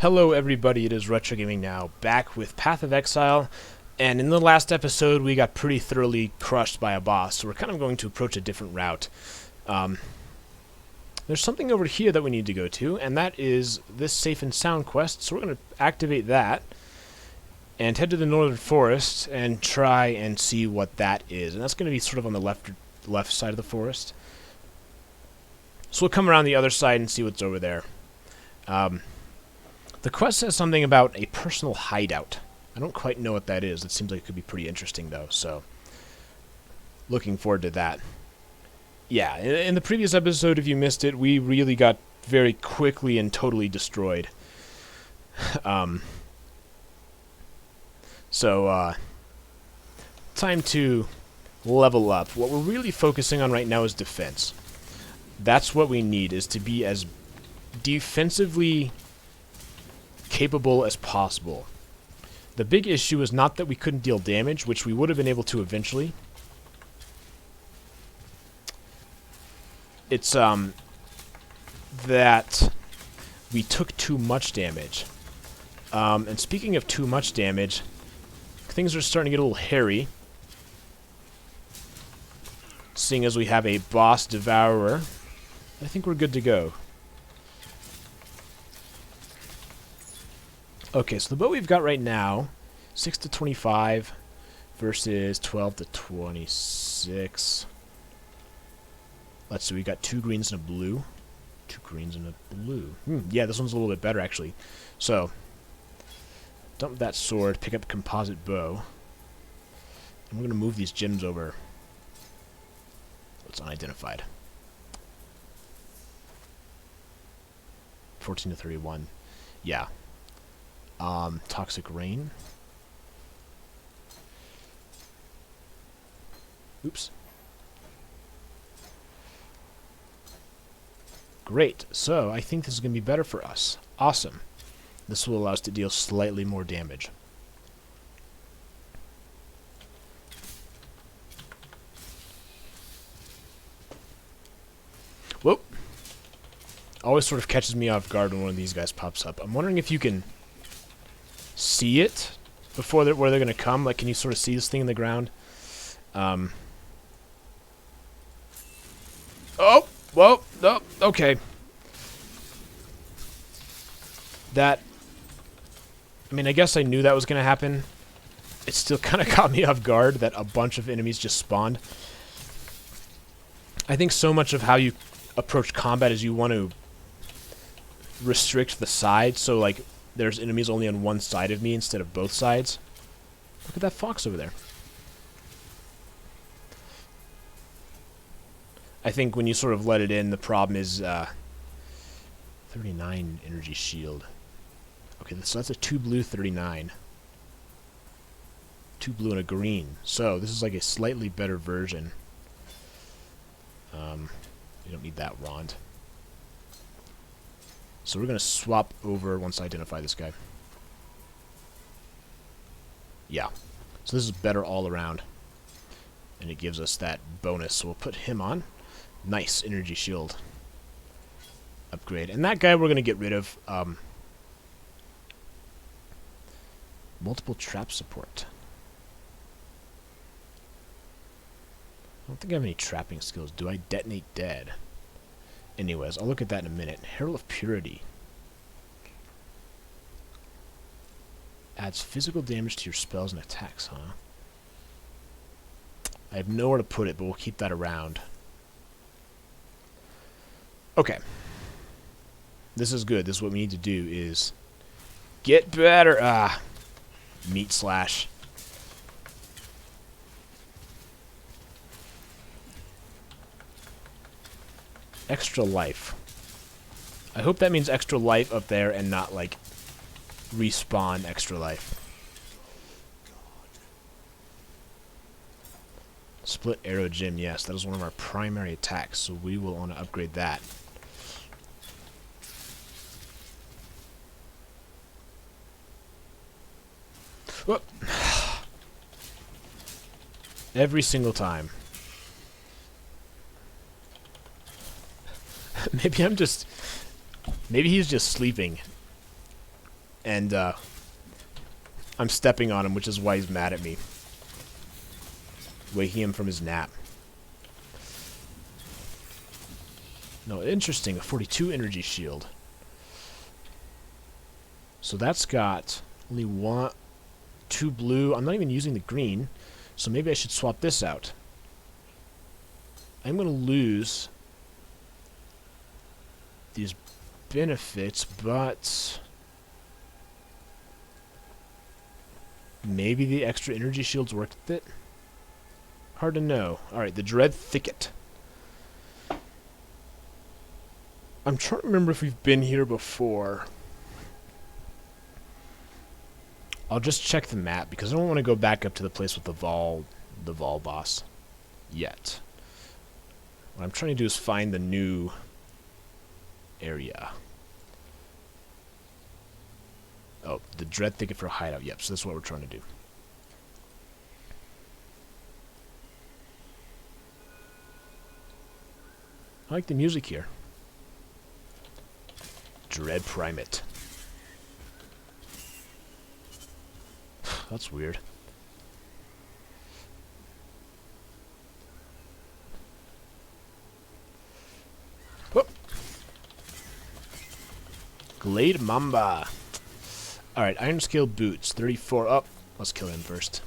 Hello everybody, it is RetroGamingNow, back with Path of Exile, and in the last episode we got pretty thoroughly crushed by a boss, so we're kind of going to approach a different route. There's something over here that we need to go to, and that is this Safe and Sound quest, so we're going to activate that, and head to the Northern Forest, and try and see what that is, and that's going to be sort of on the left side of the forest. So we'll come around the other side and see what's over there. The quest says something about a personal hideout. I don't quite know what that is. It seems like it could be pretty interesting, though, so looking forward to that. Yeah, in the previous episode, if you missed it, we really got very quickly and totally destroyed. Time to level up. What we're really focusing on right now is defense. That's what we need, is to be as defensively capable as possible. The big issue is not that we couldn't deal damage, which we would have been able to eventually. It's that we took too much damage. And speaking of too much damage, things are starting to get a little hairy. Seeing as we have a boss devourer, I think we're good to go. Okay, so the bow we've got right now, 6 to 25 versus 12 to 26. Let's see, we got 2 greens and a blue. 2 greens and a blue. Yeah, this one's a little bit better, actually. So, dump that sword, pick up composite bow. And we're going to move these gems over. It's unidentified. 14 to 31. Yeah. Toxic Rain. Oops. Great. So, I think this is going to be better for us. Awesome. This will allow us to deal slightly more damage. Whoop. Always sort of catches me off guard when one of these guys pops up. I'm wondering if you can see it before where they're going to come. Like, can you sort of see this thing in the ground? Oh, whoa, oh, okay. That, I mean, I guess I knew that was going to happen. It still kind of caught me off guard that a bunch of enemies just spawned. I think so much of how you approach combat is you want to restrict the sides, so like there's enemies only on one side of me instead of both sides. Look at that fox over there. I think when you sort of let it in, the problem is 39 energy shield. Okay, so that's a 2 blue, 39. 2 blue and a green. So this is like a slightly better version. You don't need that wand. So we're going to swap over once I identify this guy. Yeah. So this is better all around. And it gives us that bonus. So we'll put him on. Nice energy shield upgrade. And that guy we're going to get rid of. Multiple trap support. I don't think I have any trapping skills. Do I detonate dead? Anyways, I'll look at that in a minute. Herald of Purity. Adds physical damage to your spells and attacks, huh? I have nowhere to put it, but we'll keep that around. Okay. This is good. This is what we need to do is get better. Meat slash. Extra life. I hope that means extra life up there and not like respawn extra life. Split arrow gem, yes, that is one of our primary attacks, so we will want to upgrade that. Whoop. Every single time. Maybe he's just sleeping. and I'm stepping on him, which is why he's mad at me. Waking him from his nap. No, interesting. A 42 energy shield. So that's got only 2 blue. I'm not even using the green, so maybe I should swap this out. I'm going to lose these benefits, but maybe the extra energy shields worked with it? Hard to know. Alright, the Dread Thicket. I'm trying to remember if we've been here before. I'll just check the map, because I don't want to go back up to the place with the Vol boss yet. What I'm trying to do is find the new area. Oh, the Dread Thicket for Hideout. Yep, so that's what we're trying to do. I like the music here. Dread Primate. That's weird. Whoop. Glade Mamba. Alright, Iron Scale Boots. 34 up. Let's kill him first.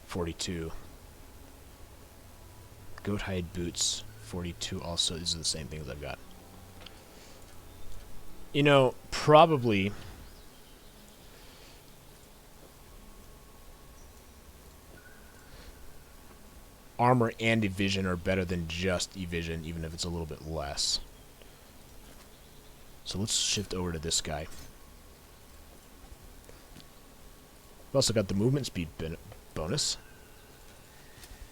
42. Goat Hide Boots. 42 also. These are the same things I've got. You know, probably armor and evasion are better than just evasion, even if it's a little bit less. So let's shift over to this guy. We've also got the movement speed bonus.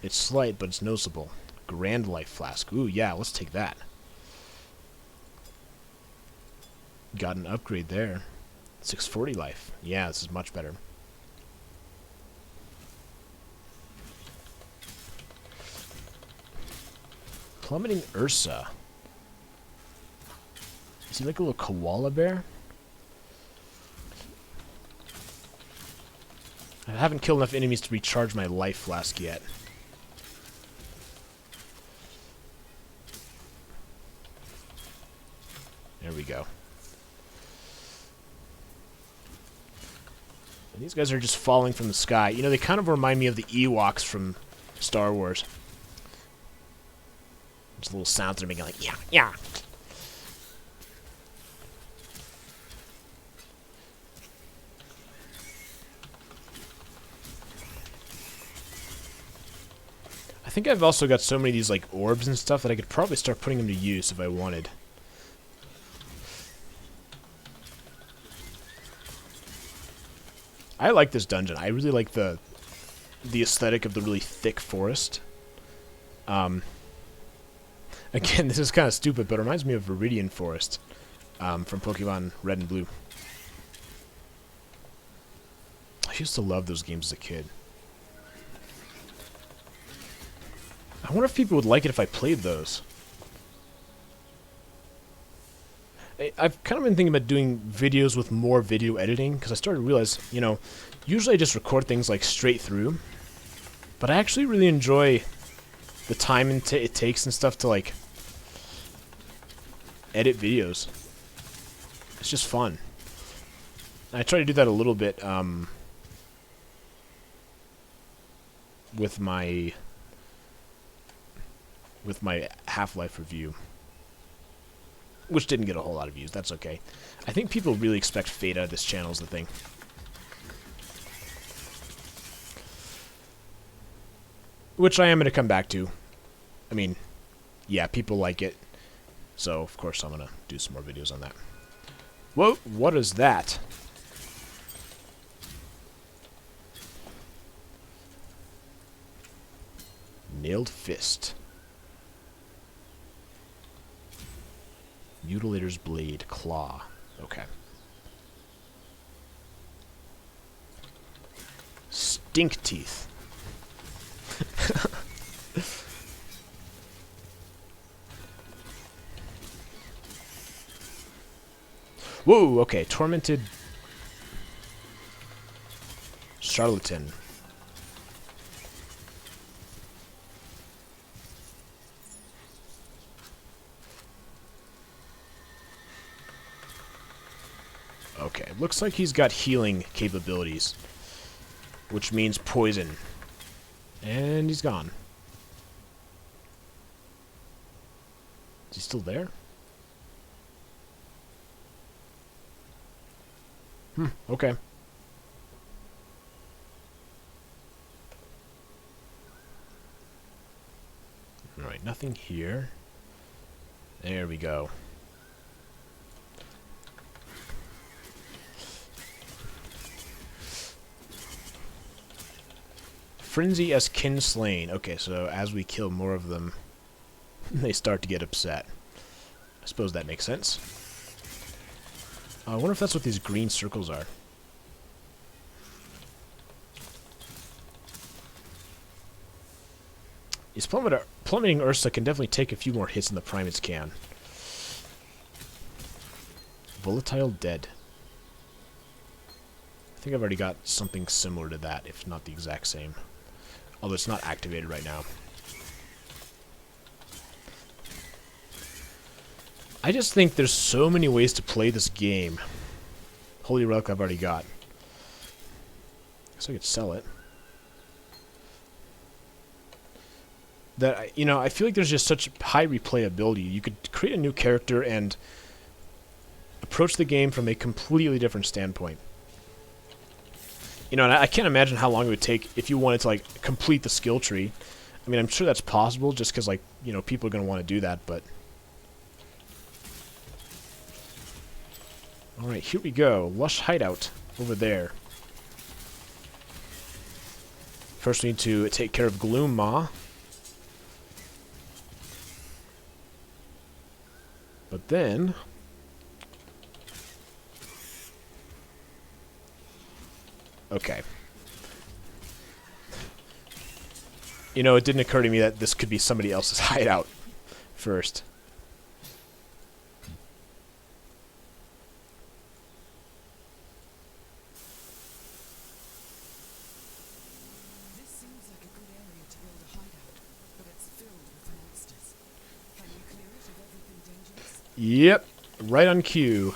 It's slight, but it's noticeable. Grand Life Flask. Ooh, yeah, let's take that. Got an upgrade there. 640 life. Yeah, this is much better. Plummeting Ursa. Is he like a little koala bear? I haven't killed enough enemies to recharge my life flask yet. There we go. And these guys are just falling from the sky. You know, they kind of remind me of the Ewoks from Star Wars. Just little sounds they're making like, yeah, yeah. I think I've also got so many of these like orbs and stuff that I could probably start putting them to use if I wanted. I like this dungeon. I really like the aesthetic of the really thick forest. Again, this is kind of stupid, but it reminds me of Viridian Forest from Pokemon Red and Blue. I used to love those games as a kid. I wonder if people would like it if I played those. I've kind of been thinking about doing videos with more video editing, because I started to realize, you know, usually I just record things like straight through, but I actually really enjoy the time it takes and stuff to like edit videos. It's just fun. And I try to do that a little bit with my Half-Life review, which didn't get a whole lot of views. That's okay. I think people really expect fate out of this channel is the thing. Which I am going to come back to. I mean, yeah, people like it. So, of course, I'm going to do some more videos on that. Whoa, what is that? Nailed Fist. Mutilator's Blade. Claw. Okay. Stink Teeth. Whoa, okay. Tormented Charlatan. Okay, looks like he's got healing capabilities, which means poison. And he's gone. Is he still there? Okay. Alright, nothing here. There we go. Frenzy as kinslain. Okay, so as we kill more of them, they start to get upset. I suppose that makes sense. I wonder if that's what these green circles are. His plummeting Ursa can definitely take a few more hits than the primates can. Volatile Dead. I think I've already got something similar to that, if not the exact same. Although it's not activated right now. I just think there's so many ways to play this game. Holy Relic I've already got. Guess I could sell it. That, I feel like there's just such high replayability. You could create a new character and approach the game from a completely different standpoint. And I can't imagine how long it would take if you wanted to, like, complete the skill tree. I mean, I'm sure that's possible just because, like, people are going to want to do that, but... Alright, here we go. Lush Hideout over there. First we need to take care of Gloom Maw. But then... Okay. It didn't occur to me that this could be somebody else's hideout first. This seems like a good area to build a hideout, but it's filled with monsters. Can you clear it of everything dangerous? Yep, right on cue.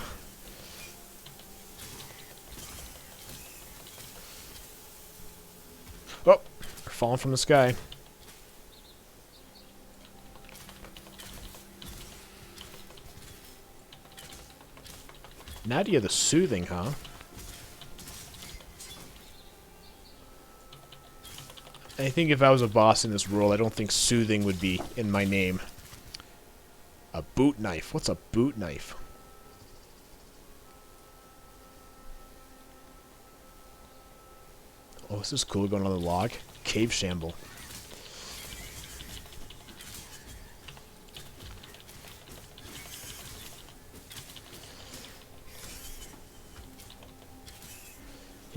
Oh, we're falling from the sky. Nadia the Soothing, huh? I think if I was a boss in this world, I don't think Soothing would be in my name. A boot knife. What's a boot knife? Oh, this is cool, going on the log. Cave Shamble.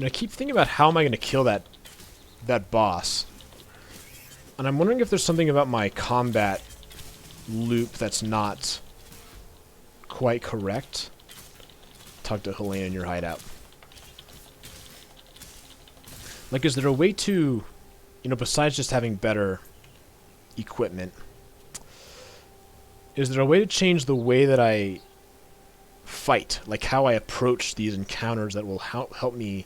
I keep thinking about how am I going to kill that boss. And I'm wondering if there's something about my combat loop that's not quite correct. Talk to Helena in your hideout. Like, is there a way to, besides just having better equipment, is there a way to change the way that I fight? Like, how I approach these encounters that will help me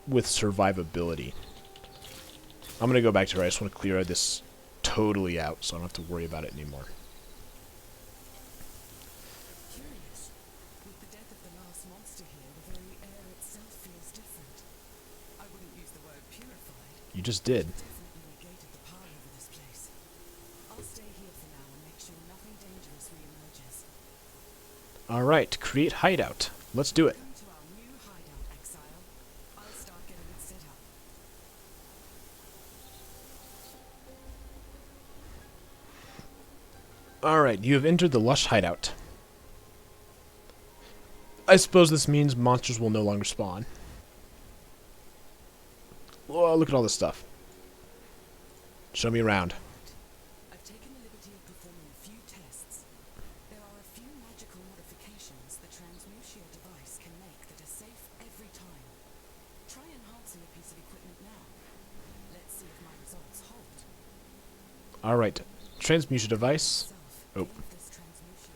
with survivability? I'm going to go back to her. I just want to clear this totally out so I don't have to worry about it anymore. Curious. With the death of the last monster here, the very air itself feels different. I wouldn't use the word purified. You just did. Definitely negated the power over this place. I'll stay here for now and make sure nothing dangerous reemerges. Alright, create hideout. Let's do it. Welcome to our new hideout, Exile. I'll start getting it set up. Alright, you have entered the Lush Hideout. I suppose this means monsters will no longer spawn. Oh, look at all this stuff. Show me around. I've taken the liberty of performing a few tests. There are enhancing a piece of equipment now. Let's see if my results hold. Alright. Transmutation device. Self, Oh. get this transmutation.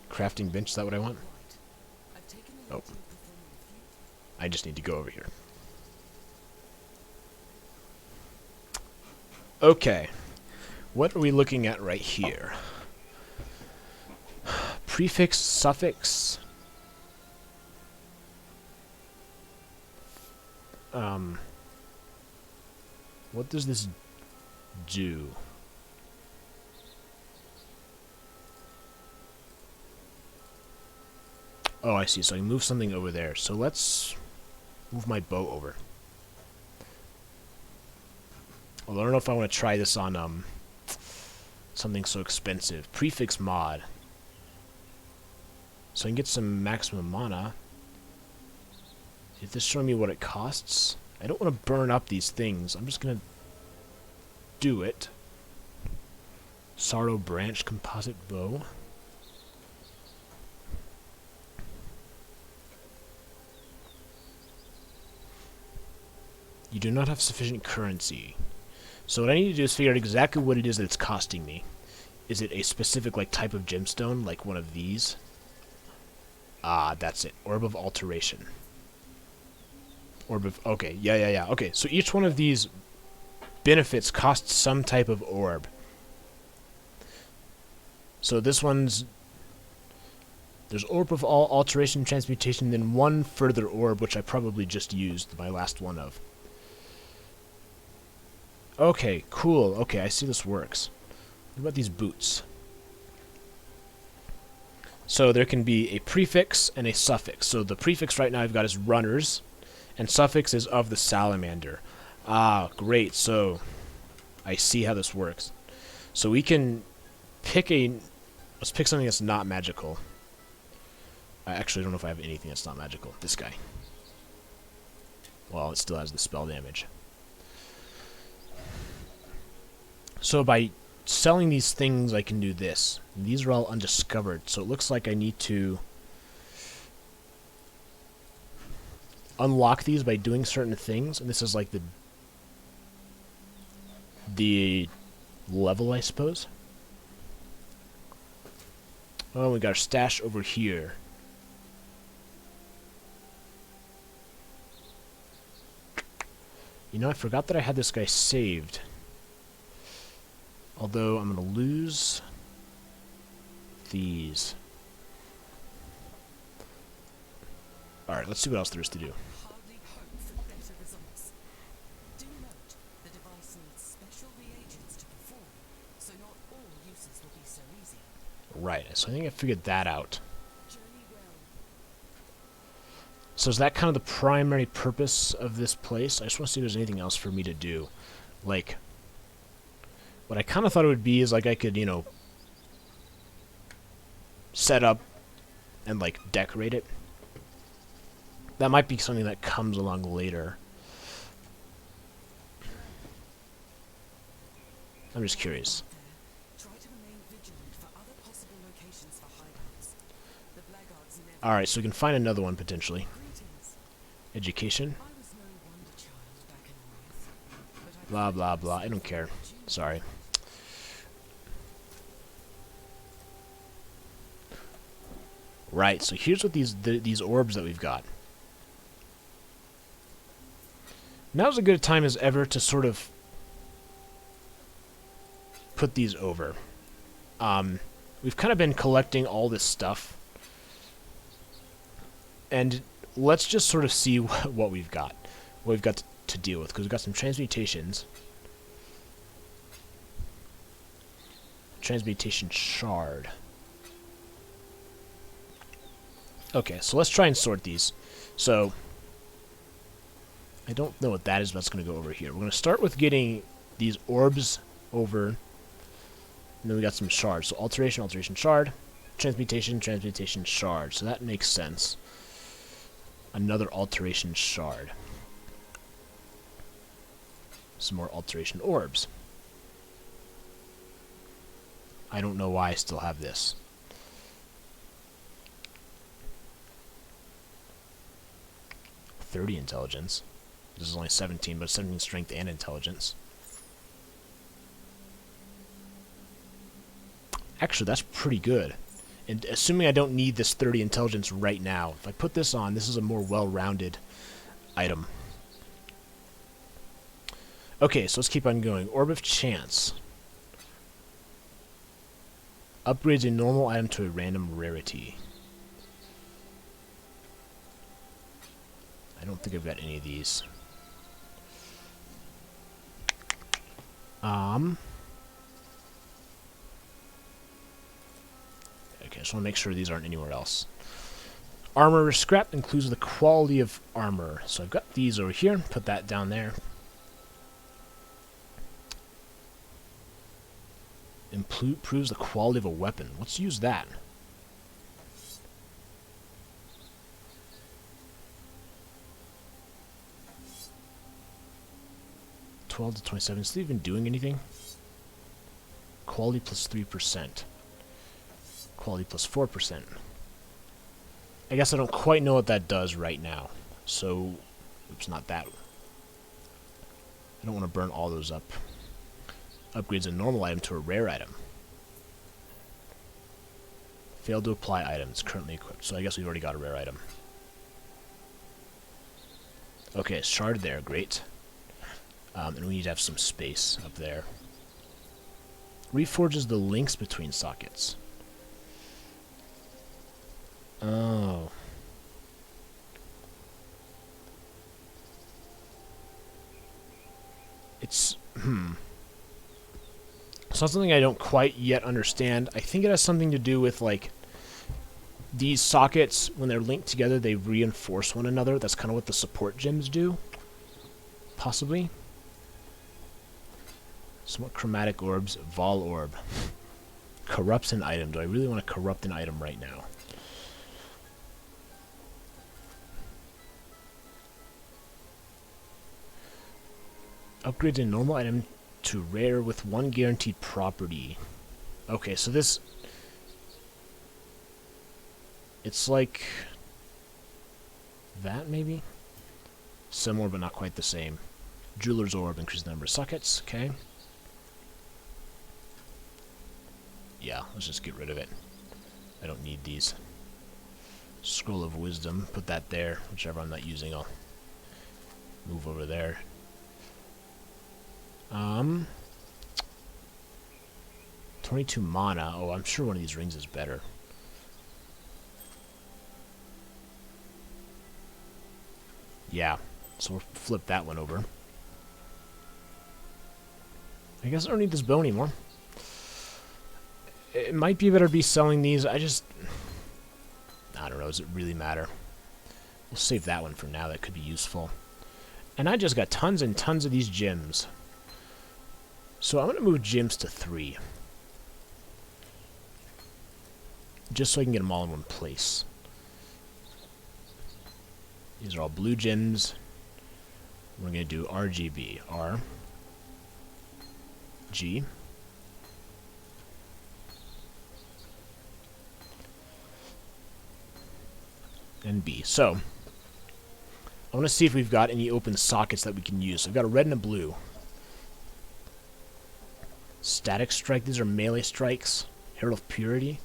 Crafting bench, is that what I want? Right. I've taken a Oh. look at performing a few. I just need to go over here. Okay. What are we looking at right here? Prefix, suffix. What does this do? Oh, I see. So I can move something over there. So let's move my bow over. Although I don't know if I want to try this on something so expensive. Prefix mod. So I can get some maximum mana. Is this showing me what it costs? I don't want to burn up these things. I'm just going to do it. Sorrow branch composite bow. You do not have sufficient currency. So what I need to do is figure out exactly what it is that it's costing me. Is it a specific like type of gemstone, like one of these? Ah, that's it. Orb of Alteration. Orb of... Okay, yeah. Okay, so each one of these benefits costs some type of orb. So this one's... There's Orb of Alteration, Transmutation, then one further orb, which I probably just used, my last one of. Okay, cool. Okay, I see this works. What about these boots? So there can be a prefix and a suffix. So the prefix right now I've got is runners, and suffix is of the salamander. Ah, great. So I see how this works. So we can pick a... Let's pick something that's not magical. I actually don't know if I have anything that's not magical. This guy. Well, it still has the spell damage. So by selling these things, I can do this. These are all undiscovered, so it looks like I need to unlock these by doing certain things, and this is like the level, I suppose. Oh, we got our stash over here. You know, I forgot that I had this guy saved. Although, I'm going to lose these. Alright, let's see what else there is to do. Hardly hope for better results. Do note, the device needs special reagents to perform, so not all uses will be so easy. Right, so I think I figured that out. Journey well. So is that kind of the primary purpose of this place? I just want to see if there's anything else for me to do. Like... What I kind of thought it would be is, like, I could, you know, set up and, like, decorate it. That might be something that comes along later. I'm just curious. Try to remain vigilant for other possible locations for hideouts. The blackguards never... Alright, so we can find another one, potentially. Greetings. Education. I was no wonder child back in Earth, but I Blah, blah, blah. I don't care. Sorry. Right, so here's what these orbs that we've got. Now's as good a time as ever to sort of put these over. We've kind of been collecting all this stuff. And let's just sort of see what we've got. What we've got to deal with. Because we've got some transmutations. Transmutation shard. Okay, so let's try and sort these. So, I don't know what that is, but that's going to go over here. We're going to start with getting these orbs over, and then we got some shards. So alteration, alteration, shard, transmutation, transmutation, shard. So that makes sense. Another alteration shard. Some more alteration orbs. I don't know why I still have this. 30 intelligence. This is only 17, but 17 strength and intelligence. Actually, that's pretty good. And assuming I don't need this 30 intelligence right now, if I put this on, this is a more well-rounded item. Okay, so let's keep on going. Orb of Chance. Upgrades a normal item to a random rarity. I don't think I've got any of these. Okay, I just want to make sure these aren't anywhere else. Armor scrap includes the quality of armor. So I've got these over here. Put that down there. Improves the quality of a weapon. Let's use that. (12 to 27). Is it even doing anything? Quality plus 3%. Quality plus 4%. I guess I don't quite know what that does right now. So, oops, not that. I don't want to burn all those up. Upgrades a normal item to a rare item. Failed to apply items currently equipped. So I guess we've already got a rare item. Okay, shard there, great. And we need to have some space up there. Reforges the links between sockets. Oh. It's, It's not something I don't quite yet understand. I think it has something to do with, like, these sockets, when they're linked together, they reinforce one another. That's kind of what the support gems do. Possibly. Somewhat chromatic orbs. Vol orb. Corrupts an item. Do I really want to corrupt an item right now? Upgrades a normal item to rare with one guaranteed property. Okay, so this... It's like... that, maybe? Similar, but not quite the same. Jeweler's Orb increases the number of sockets. Okay. Yeah, let's just get rid of it. I don't need these. Scroll of Wisdom, put that there. Whichever I'm not using, I'll move over there. 22 mana. Oh, I'm sure one of these rings is better. Yeah, so we'll flip that one over. I guess I don't need this bow anymore. It might be better to be selling these. I don't know. Does it really matter? We'll save that one for now. That could be useful. And I just got tons and tons of these gems. So I'm going to move gems to 3. Just so I can get them all in one place. These are all blue gems. We're going to do RGB. R. G. And B. So, I want to see if we've got any open sockets that we can use. So I've got a red and a blue. Static Strike. These are melee strikes. Herald of Purity.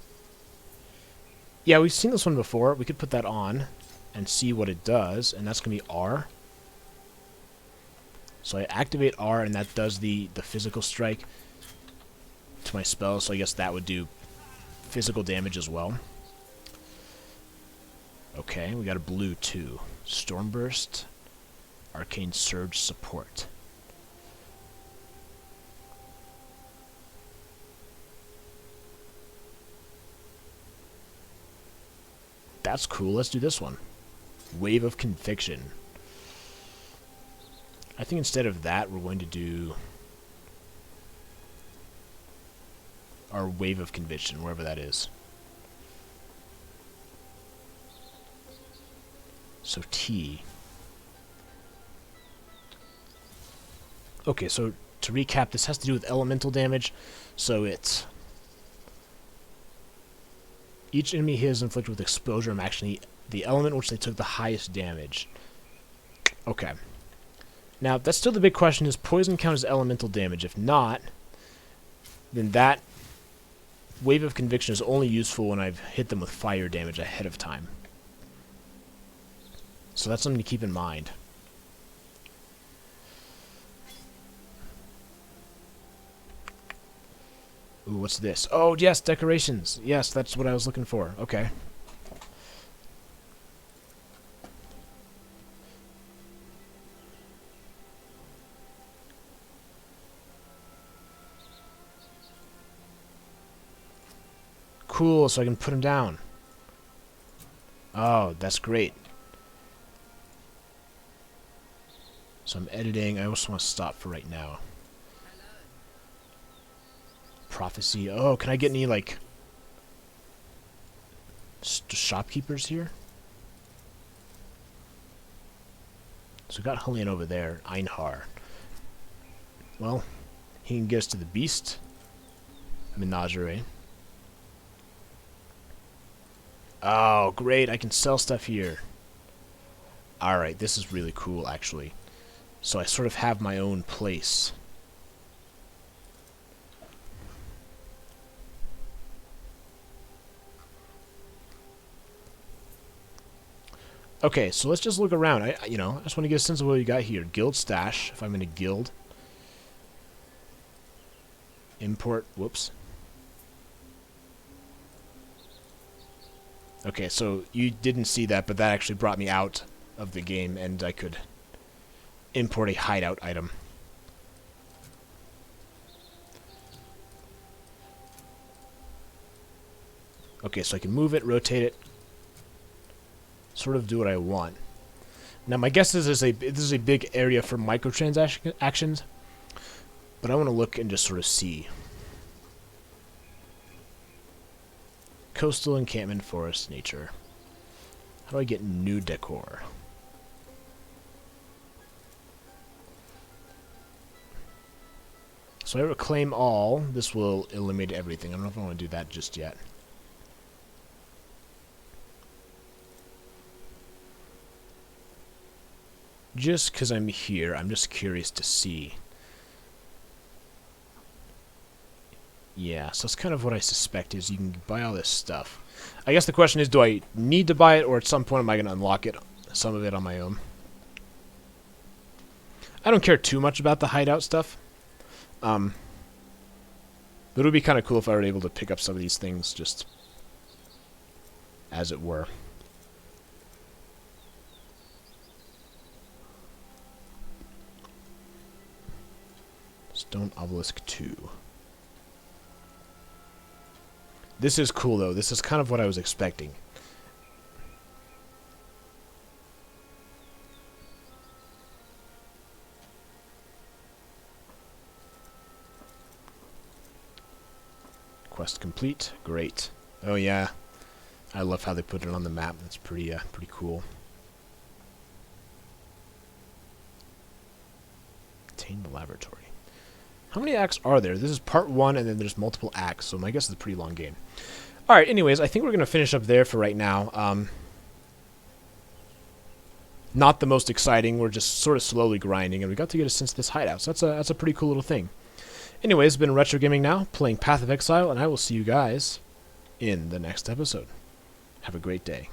Yeah, we've seen this one before. We could put that on and see what it does. And that's going to be R. So I activate R, and that does the physical strike to my spell. So I guess that would do physical damage as well. Okay, we got a blue too. Stormburst, Arcane Surge support. That's cool. Let's do this one. Wave of Conviction. I think instead of that, we're going to do our Wave of Conviction, wherever that is. So T. Okay, so to recap, this has to do with elemental damage. So it's each enemy he is inflicted with exposure from actually the element which they took the highest damage. Okay. Now, that's still the big question. Does poison count as elemental damage? If not, then that Wave of Conviction is only useful when I've hit them with fire damage ahead of time. So that's something to keep in mind. Ooh, what's this? Oh, yes, decorations. Yes, that's what I was looking for. Okay. Cool, so I can put them down. Oh, that's great. So I'm editing. I also want to stop for right now. Prophecy. Oh, can I get any, like, shopkeepers here? So we got Hellion over there. Einhar. Well, he can get us to the beast. Menagerie. Oh, great. I can sell stuff here. Alright, this is really cool, actually. So I sort of have my own place. Okay, so let's just look around. I just want to get a sense of what we got here. Guild stash, if I'm in a guild. Import, whoops. Okay, so you didn't see that, but that actually brought me out of the game, and I could import a hideout item. Okay, so I can move it, rotate it, sort of do what I want. Now, my guess is this is a big area for microtransactions, but I want to look and just sort of see. Coastal encampment, forest, nature. How do I get new decor? So I reclaim all. This will eliminate everything. I don't know if I want to do that just yet. Just because I'm here, I'm just curious to see. Yeah, so it's kind of what I suspect is you can buy all this stuff. I guess the question is, do I need to buy it, or at some point am I going to unlock it, some of it on my own? I don't care too much about the hideout stuff. But it would be kind of cool if I were able to pick up some of these things just as it were. Stone Obelisk 2. This is cool, though. This is kind of what I was expecting. Quest complete. Great. Oh, yeah. I love how they put it on the map. That's pretty cool. Attain the laboratory. How many acts are there? This is part 1, and then there's multiple acts, so my guess is a pretty long game. Alright, anyways, I think we're going to finish up there for right now. Not the most exciting. We're just sort of slowly grinding, and we got to get a sense of this hideout, so that's a pretty cool little thing. Anyways, it's been RetroGamingNow, playing Path of Exile, and I will see you guys in the next episode. Have a great day.